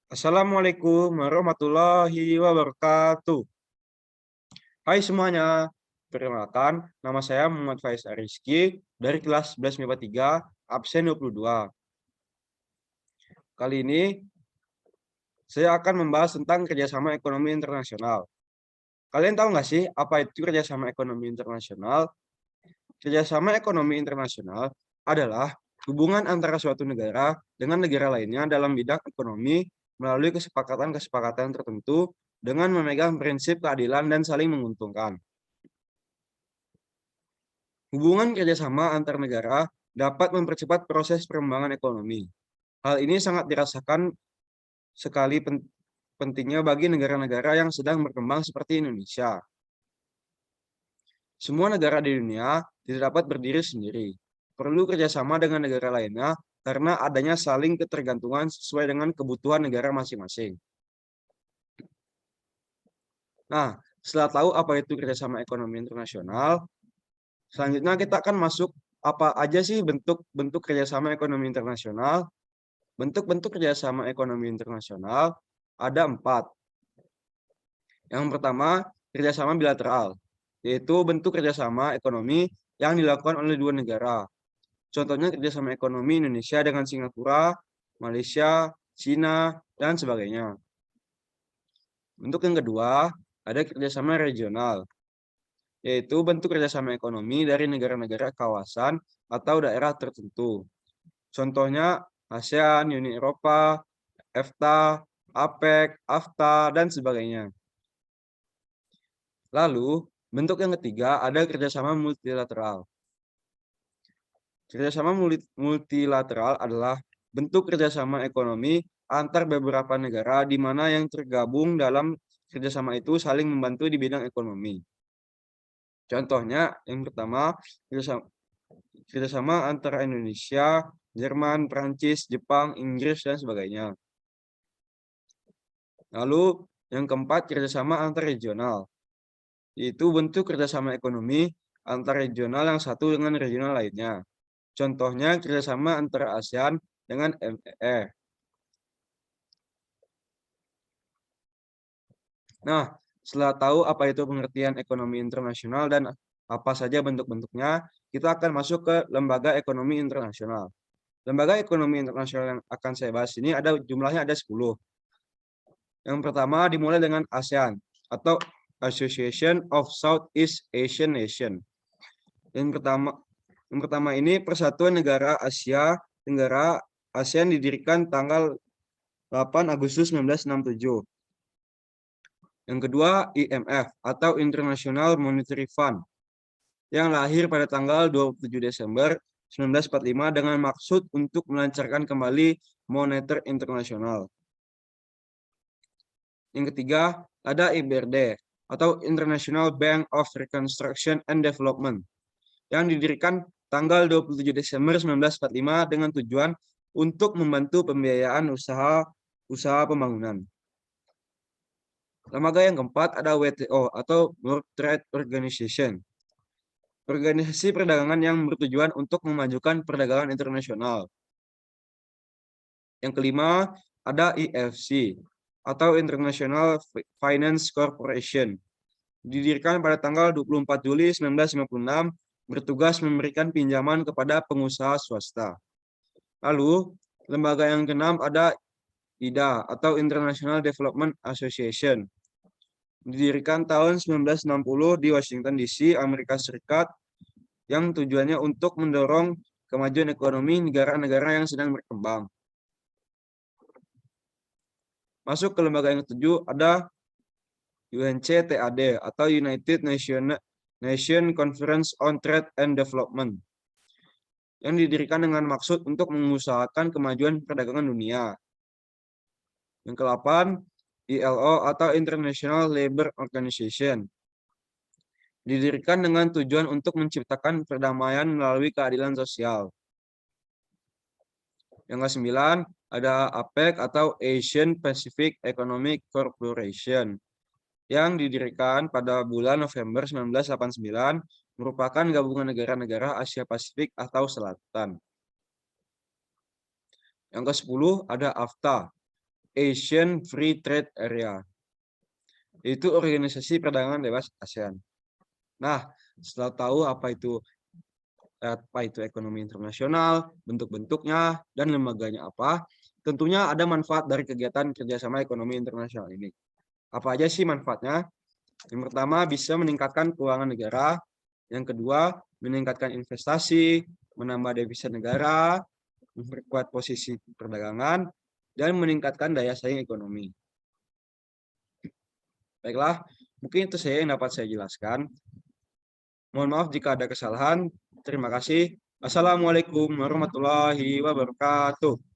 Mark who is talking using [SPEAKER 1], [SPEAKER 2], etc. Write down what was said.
[SPEAKER 1] Assalamualaikum warahmatullahi wabarakatuh. Hai semuanya, perkenalkan nama saya Muhammad Faiz Ariski dari kelas 11 MIPA 3, absen 22. Kali ini saya akan membahas tentang kerjasama ekonomi internasional. Kalian tahu nggak sih apa itu kerjasama ekonomi internasional? Kerjasama ekonomi internasional adalah hubungan antara suatu negara dengan negara lainnya dalam bidang ekonomi melalui kesepakatan-kesepakatan tertentu dengan memegang prinsip keadilan dan saling menguntungkan. Hubungan kerjasama antar negara dapat mempercepat proses perkembangan ekonomi. Hal ini sangat dirasakan sekali pentingnya bagi negara-negara yang sedang berkembang seperti Indonesia. Semua negara di dunia tidak dapat berdiri sendiri. Perlu kerjasama dengan negara lainnya karena adanya saling ketergantungan sesuai dengan kebutuhan negara masing-masing. Nah, setelah tahu apa itu kerjasama ekonomi internasional, selanjutnya kita akan masuk apa aja sih bentuk-bentuk kerjasama ekonomi internasional. Bentuk-bentuk kerjasama ekonomi internasional ada 4. Yang pertama, kerjasama bilateral, yaitu bentuk kerjasama ekonomi yang dilakukan oleh dua negara. Contohnya kerjasama ekonomi Indonesia dengan Singapura, Malaysia, Cina, dan sebagainya. Bentuk yang kedua, ada kerjasama regional, yaitu bentuk kerjasama ekonomi dari negara-negara kawasan atau daerah tertentu. Contohnya ASEAN, Uni Eropa, EFTA, APEC, AFTA, dan sebagainya. Lalu, bentuk yang ketiga ada kerjasama multilateral. Kerjasama multilateral adalah bentuk kerjasama ekonomi antar beberapa negara di mana yang tergabung dalam kerjasama itu saling membantu di bidang ekonomi. Contohnya, yang pertama, kerjasama antara Indonesia, Jerman, Prancis, Jepang, Inggris, dan sebagainya. Lalu, yang keempat, kerjasama antar regional, yaitu bentuk kerjasama ekonomi antar regional yang satu dengan regional lainnya. Contohnya kerjasama antara ASEAN dengan MEE. Nah, setelah tahu apa itu pengertian ekonomi internasional dan apa saja bentuk-bentuknya, kita akan masuk ke lembaga ekonomi internasional. Lembaga ekonomi internasional yang akan saya bahas ini jumlahnya ada 10. Yang pertama dimulai dengan ASEAN atau Association of Southeast Asian Nation. Yang pertama ini Persatuan Negara Asia Tenggara. ASEAN didirikan tanggal 8 Agustus 1967. Yang kedua, IMF atau International Monetary Fund yang lahir pada tanggal 27 Desember 1945 dengan maksud untuk melancarkan kembali moneter internasional. Yang ketiga, ada IBRD atau International Bank of Reconstruction and Development yang didirikan tanggal 27 Desember 1945 dengan tujuan untuk membantu pembiayaan usaha pembangunan. Lembaga yang keempat ada WTO atau World Trade Organization. Organisasi perdagangan yang bertujuan untuk memajukan perdagangan internasional. Yang kelima ada IFC atau International Finance Corporation. Didirikan pada tanggal 24 Juli 1956, bertugas memberikan pinjaman kepada pengusaha swasta. Lalu, lembaga yang keenam ada IDA atau International Development Association. Didirikan tahun 1960 di Washington DC, Amerika Serikat, yang tujuannya untuk mendorong kemajuan ekonomi negara-negara yang sedang berkembang. Masuk ke lembaga yang ketujuh ada UNCTAD atau United Nation Conference on Trade and Development, yang didirikan dengan maksud untuk mengusahakan kemajuan perdagangan dunia. Yang ke-8, ILO atau International Labour Organization. Didirikan dengan tujuan untuk menciptakan perdamaian melalui keadilan sosial. Yang ke-9, ada APEC atau Asian Pacific Economic Corporation, yang didirikan pada bulan November 1989, merupakan gabungan negara-negara Asia Pasifik atau Selatan. Yang ke-10 ada AFTA, Asian Free Trade Area. Itu organisasi perdagangan bebas ASEAN. Nah, setelah tahu apa itu ekonomi internasional, bentuk-bentuknya, dan lembaganya apa, tentunya ada manfaat dari kegiatan kerjasama ekonomi internasional ini. Apa aja sih manfaatnya? Yang pertama, bisa meningkatkan keuangan negara. Yang kedua, meningkatkan investasi, menambah devisa negara, memperkuat posisi perdagangan, dan meningkatkan daya saing ekonomi. Baiklah, mungkin itu saja yang dapat saya jelaskan. Mohon maaf jika ada kesalahan. Terima kasih. Assalamualaikum warahmatullahi wabarakatuh.